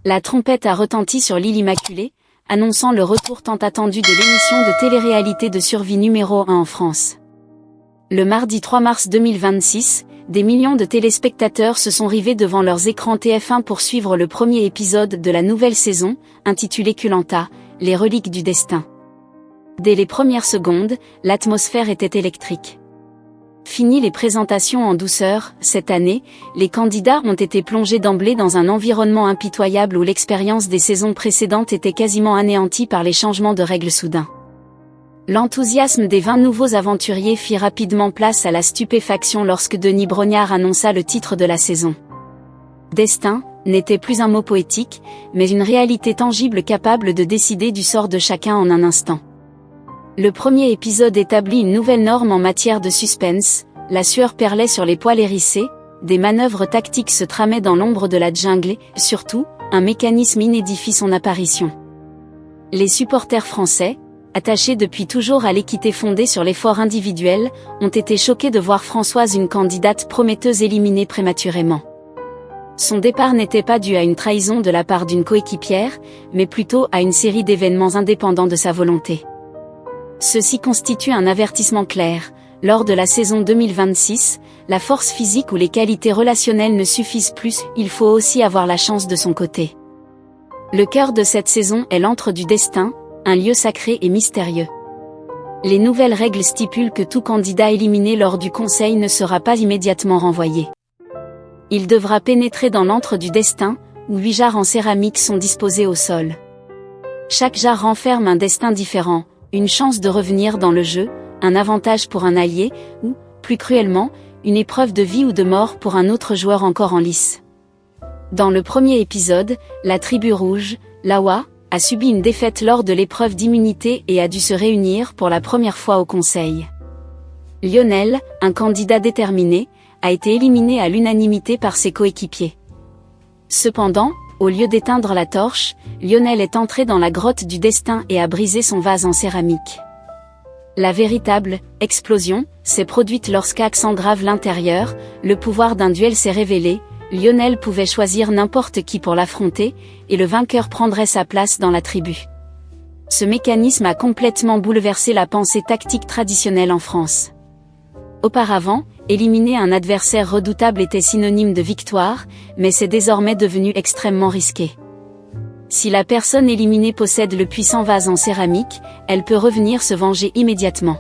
La trompette a retenti sur l'île Immaculée, annonçant le retour tant attendu de l'émission de télé-réalité de survie numéro 1 en France. Le mardi 3 mars 2026, des millions de téléspectateurs se sont rivés devant leurs écrans TF1 pour suivre le premier épisode de la nouvelle saison, intitulé Koh-Lanta, les reliques du destin. Dès les premières secondes, l'atmosphère était électrique. Fini les présentations en douceur, cette année, les candidats ont été plongés d'emblée dans un environnement impitoyable où l'expérience des saisons précédentes était quasiment anéantie par les changements de règles soudains. L'enthousiasme des 20 nouveaux aventuriers fit rapidement place à la stupéfaction lorsque Denis Brognard annonça le titre de la saison. Destin n'était plus un mot poétique, mais une réalité tangible capable de décider du sort de chacun en un instant. Le premier épisode établit une nouvelle norme en matière de suspense, la sueur perlait sur les poils hérissés, des manœuvres tactiques se tramaient dans l'ombre de la jungle et, surtout, un mécanisme inédit fit son apparition. Les supporters français, attachés depuis toujours à l'équité fondée sur l'effort individuel, ont été choqués de voir Françoise, une candidate prometteuse, éliminée prématurément. Son départ n'était pas dû à une trahison de la part d'une coéquipière, mais plutôt à une série d'événements indépendants de sa volonté. Ceci constitue un avertissement clair. Lors de la saison 2026, la force physique ou les qualités relationnelles ne suffisent plus, il faut aussi avoir la chance de son côté. Le cœur de cette saison est l'antre du destin, un lieu sacré et mystérieux. Les nouvelles règles stipulent que tout candidat éliminé lors du conseil ne sera pas immédiatement renvoyé. Il devra pénétrer dans l'antre du destin, où 8 jarres en céramique sont disposées au sol. Chaque jarre renferme un destin différent, une chance de revenir dans le jeu, un avantage pour un allié, ou, plus cruellement, une épreuve de vie ou de mort pour un autre joueur encore en lice. Dans le premier épisode, la tribu rouge, l'Awa, a subi une défaite lors de l'épreuve d'immunité et a dû se réunir pour la première fois au conseil. Lionel, un candidat déterminé, a été éliminé à l'unanimité par ses coéquipiers. Cependant, au lieu d'éteindre la torche, Lionel est entré dans la grotte du destin et a brisé son vase en céramique. La véritable explosion s'est produite lorsqu'Alexandre l'intérieur, le pouvoir d'un duel s'est révélé. Lionel pouvait choisir n'importe qui pour l'affronter, et le vainqueur prendrait sa place dans la tribu. Ce mécanisme a complètement bouleversé la pensée tactique traditionnelle en France. Auparavant, éliminer un adversaire redoutable était synonyme de victoire, mais c'est désormais devenu extrêmement risqué. Si la personne éliminée possède le puissant vase en céramique, elle peut revenir se venger immédiatement.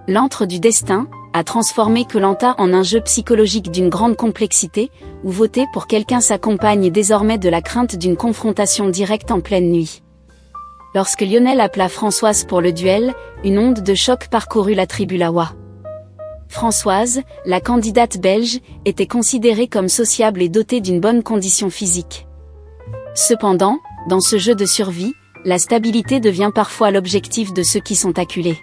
L'antre du destin a transformé Koh-Lanta en un jeu psychologique d'une grande complexité, où voter pour quelqu'un s'accompagne désormais de la crainte d'une confrontation directe en pleine nuit. Lorsque Lionel appela Françoise pour le duel, une onde de choc parcourut la tribu Lawa. Françoise, la candidate belge, était considérée comme sociable et dotée d'une bonne condition physique. Cependant, dans ce jeu de survie, la stabilité devient parfois l'objectif de ceux qui sont acculés.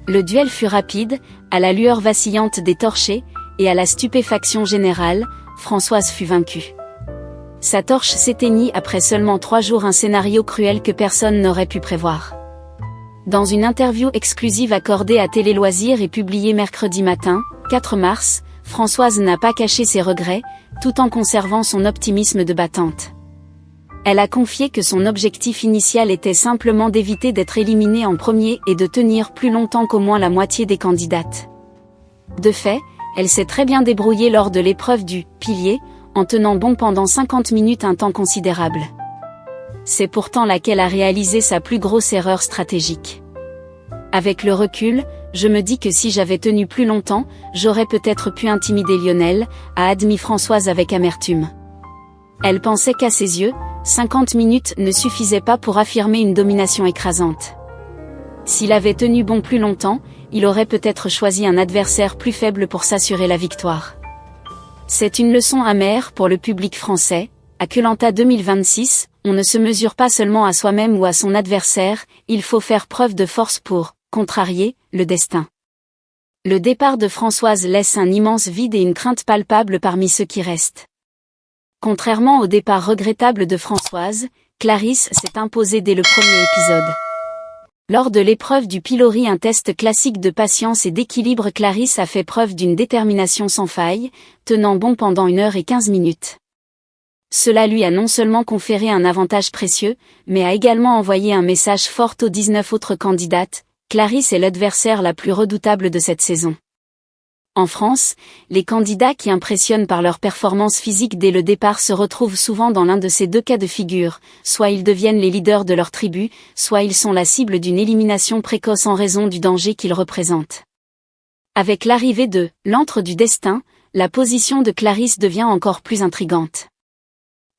Le duel fut rapide, à la lueur vacillante des torchers, et à la stupéfaction générale, Françoise fut vaincue. Sa torche s'éteignit après seulement 3 jours, un scénario cruel que personne n'aurait pu prévoir. Dans une interview exclusive accordée à Télé Loisirs et publiée mercredi matin, 4 mars, Françoise n'a pas caché ses regrets, tout en conservant son optimisme de battante. Elle a confié que son objectif initial était simplement d'éviter d'être éliminée en premier et de tenir plus longtemps qu'au moins la moitié des candidates. De fait, elle s'est très bien débrouillée lors de l'épreuve du « pilier », en tenant bon pendant 50 minutes, un temps considérable. C'est pourtant là qu'elle a réalisé sa plus grosse erreur stratégique. Avec le recul, je me dis que si j'avais tenu plus longtemps, j'aurais peut-être pu intimider Lionel, a admis Françoise avec amertume. Elle pensait qu'à ses yeux, 50 minutes ne suffisaient pas pour affirmer une domination écrasante. S'il avait tenu bon plus longtemps, il aurait peut-être choisi un adversaire plus faible pour s'assurer la victoire. C'est une leçon amère pour le public français. À Koh-Lanta 2026, on ne se mesure pas seulement à soi-même ou à son adversaire, il faut faire preuve de force pour contrarier le destin. Le départ de Françoise laisse un immense vide et une crainte palpable parmi ceux qui restent. Contrairement au départ regrettable de Françoise, Clarisse s'est imposée dès le premier épisode. Lors de l'épreuve du pilori, un test classique de patience et d'équilibre, Clarisse a fait preuve d'une détermination sans faille, tenant bon pendant 1 heure et 15 minutes. Cela lui a non seulement conféré un avantage précieux, mais a également envoyé un message fort aux 19 autres candidates. Clarisse est l'adversaire la plus redoutable de cette saison. En France, les candidats qui impressionnent par leur performance physique dès le départ se retrouvent souvent dans l'un de ces deux cas de figure, soit ils deviennent les leaders de leur tribu, soit ils sont la cible d'une élimination précoce en raison du danger qu'ils représentent. Avec l'arrivée de « l'antre du destin », la position de Clarisse devient encore plus intrigante.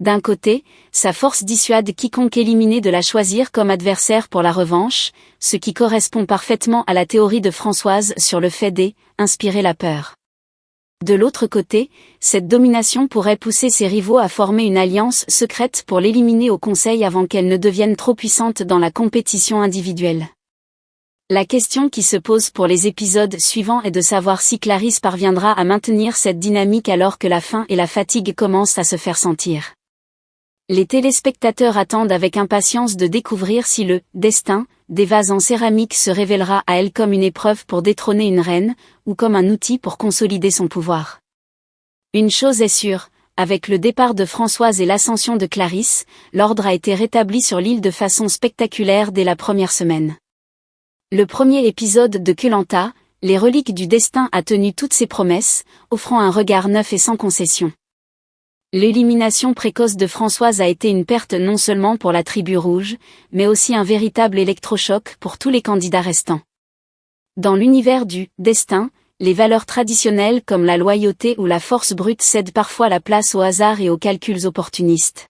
D'un côté, sa force dissuade quiconque éliminé de la choisir comme adversaire pour la revanche, ce qui correspond parfaitement à la théorie de Françoise sur le fait d'inspirer la peur. De l'autre côté, cette domination pourrait pousser ses rivaux à former une alliance secrète pour l'éliminer au conseil avant qu'elle ne devienne trop puissante dans la compétition individuelle. La question qui se pose pour les épisodes suivants est de savoir si Clarisse parviendra à maintenir cette dynamique alors que la faim et la fatigue commencent à se faire sentir. Les téléspectateurs attendent avec impatience de découvrir si le « destin » des vases en céramique se révélera à elle comme une épreuve pour détrôner une reine, ou comme un outil pour consolider son pouvoir. Une chose est sûre, avec le départ de Françoise et l'ascension de Clarisse, l'ordre a été rétabli sur l'île de façon spectaculaire dès la première semaine. Le premier épisode de Koh-Lanta, Les reliques du destin a tenu toutes ses promesses, offrant un regard neuf et sans concession. L'élimination précoce de Françoise a été une perte non seulement pour la tribu rouge, mais aussi un véritable électrochoc pour tous les candidats restants. Dans l'univers du « destin », les valeurs traditionnelles comme la loyauté ou la force brute cèdent parfois la place au hasard et aux calculs opportunistes.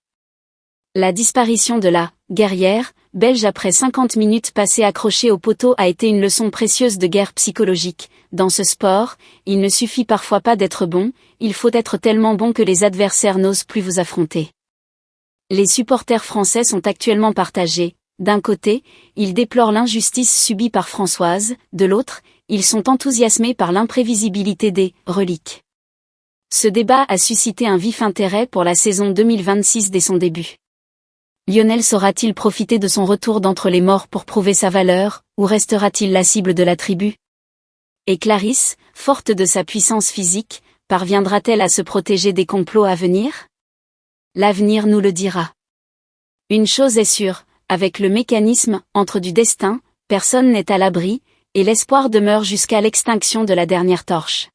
La disparition de la « guerrière » belge après 50 minutes passées accrochée au poteau a été une leçon précieuse de guerre psychologique. Dans ce sport, il ne suffit parfois pas d'être bon, il faut être tellement bon que les adversaires n'osent plus vous affronter. Les supporters français sont actuellement partagés. D'un côté, ils déplorent l'injustice subie par Françoise, de l'autre, ils sont enthousiasmés par l'imprévisibilité des « reliques ». Ce débat a suscité un vif intérêt pour la saison 2026 dès son début. Lionel saura-t-il profiter de son retour d'entre les morts pour prouver sa valeur, ou restera-t-il la cible de la tribu ? Et Clarisse, forte de sa puissance physique, parviendra-t-elle à se protéger des complots à venir ? L'avenir nous le dira. Une chose est sûre, avec le mécanisme « entre du destin », personne n'est à l'abri, et l'espoir demeure jusqu'à l'extinction de la dernière torche.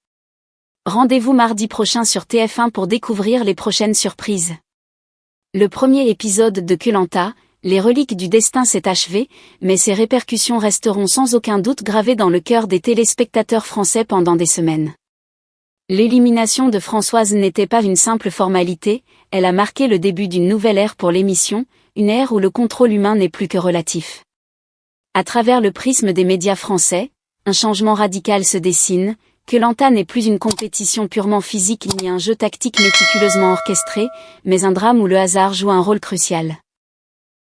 Rendez-vous mardi prochain sur TF1 pour découvrir les prochaines surprises. Le premier épisode de Koh-Lanta, Les reliques du destin s'est achevé, mais ses répercussions resteront sans aucun doute gravées dans le cœur des téléspectateurs français pendant des semaines. L'élimination de Françoise n'était pas une simple formalité, elle a marqué le début d'une nouvelle ère pour l'émission, une ère où le contrôle humain n'est plus que relatif. À travers le prisme des médias français, un changement radical se dessine. Koh-Lanta n'est plus une compétition purement physique ni un jeu tactique méticuleusement orchestré, mais un drame où le hasard joue un rôle crucial.